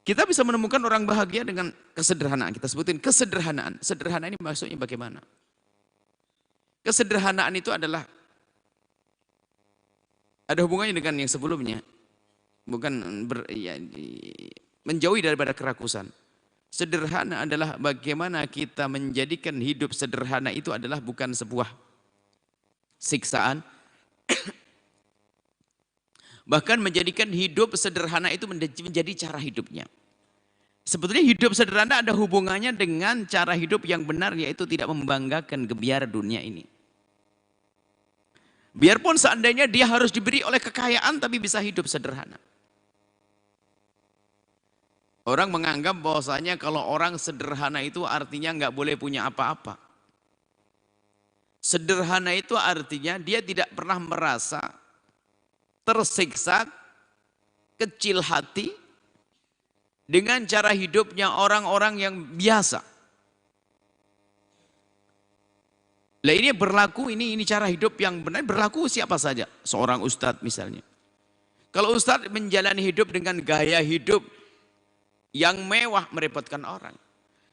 Kita bisa menemukan orang bahagia dengan kesederhanaan. Kita sebutin kesederhanaan. Sederhana ini maksudnya bagaimana? Kesederhanaan itu adalah ada hubungannya dengan yang sebelumnya. Bukan menjauhi daripada kerakusan. Sederhana adalah bagaimana kita menjadikan hidup sederhana itu adalah bukan sebuah siksaan. Bahkan menjadikan hidup sederhana itu menjadi cara hidupnya. Sebetulnya hidup sederhana ada hubungannya dengan cara hidup yang benar, yaitu tidak membanggakan gebiar dunia ini. Biarpun seandainya dia harus diberi oleh kekayaan, tapi bisa hidup sederhana. Orang menganggap bahwasanya kalau orang sederhana itu artinya nggak boleh punya apa-apa. Sederhana itu artinya dia tidak pernah merasa tersiksa, kecil hati dengan cara hidupnya orang-orang yang biasa. Lah ini berlaku, ini cara hidup yang benar berlaku siapa saja. Seorang ustadz misalnya. Kalau ustadz menjalani hidup dengan gaya hidup yang mewah, merepotkan orang.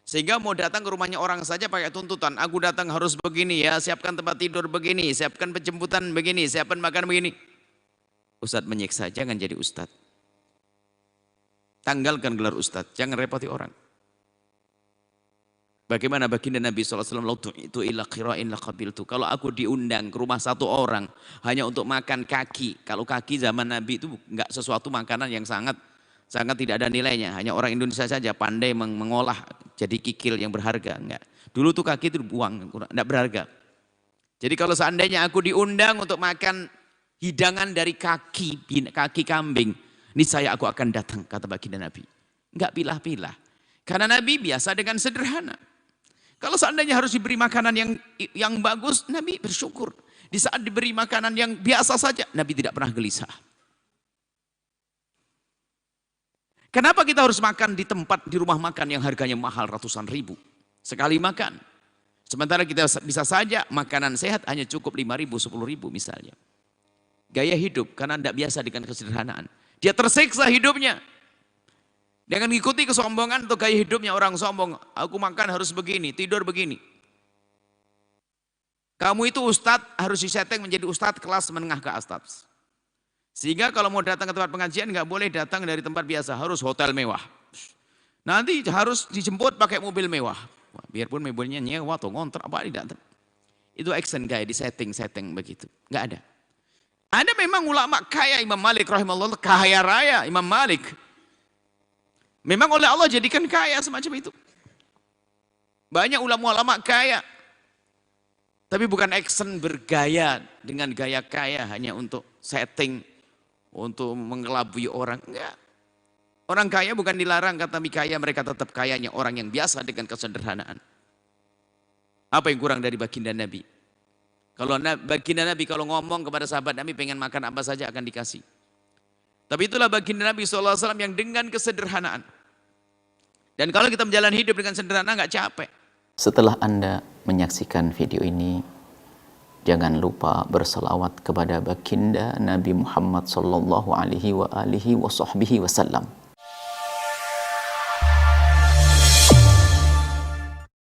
Sehingga mau datang ke rumahnya orang saja pakai tuntutan. Aku datang harus begini ya, siapkan tempat tidur begini, siapkan penjemputan begini, siapkan makan begini. Ustadz menyiksa, jangan jadi ustadz. Tanggalkan gelar ustadz, jangan repoti orang. Bagaimana baginda Nabi SAW itu ila qira'in laqabiltu. Kalau aku diundang ke rumah satu orang hanya untuk makan kaki. Kalau kaki zaman Nabi itu enggak sesuatu makanan yang sangat tidak ada nilainya. Hanya orang Indonesia saja pandai mengolah jadi kikil yang berharga. Enggak. Dulu tuh kaki itu buang, enggak berharga. Jadi kalau seandainya aku diundang untuk makan hidangan dari kaki kambing, niscaya aku akan datang, kata baginda Nabi. Enggak pilah-pilah. Karena Nabi biasa dengan sederhana. Kalau seandainya harus diberi makanan yang bagus, Nabi bersyukur. Di saat diberi makanan yang biasa saja, Nabi tidak pernah gelisah. Kenapa kita harus makan di tempat, di rumah makan yang harganya mahal ratusan ribu? Sekali makan. Sementara kita bisa saja makanan sehat hanya cukup 5.000, 10.000 misalnya. Gaya hidup, karena tidak biasa dengan kesederhanaan. Dia tersiksa hidupnya. Dengan mengikuti kesombongan atau gaya hidupnya orang sombong. Aku makan harus begini, tidur begini. Kamu itu ustadz harus disetting menjadi ustadz kelas menengah ke atas. Sehingga kalau mau datang ke tempat pengajian nggak boleh datang dari tempat biasa, harus hotel mewah. Nanti harus dijemput pakai mobil mewah. Biarpun mobilnya nyewa atau ngontrak apa tidak. Itu action gaya di setting begitu. Nggak ada. Ada memang ulama kaya, Imam Malik rahimahullah kaya raya, Imam Malik. Memang oleh Allah jadikan kaya semacam itu. Banyak ulama-ulama kaya. Tapi bukan action bergaya dengan gaya kaya hanya untuk setting, untuk mengelabui orang. Enggak. Orang kaya bukan dilarang, kata Nabi kaya, mereka tetap kayanya orang yang biasa dengan kesederhanaan. Apa yang kurang dari baginda Nabi? Kalau baginda Nabi kalau ngomong kepada sahabat Nabi pengen makan apa saja akan dikasih. Tapi itulah baginda Nabi SAW yang dengan kesederhanaan. Dan kalau kita menjalani hidup dengan sederhana nggak capek. Setelah Anda menyaksikan video ini, jangan lupa berselawat kepada baginda Nabi Muhammad sallallahu alaihi wa alihi wa sahbihi wasallam.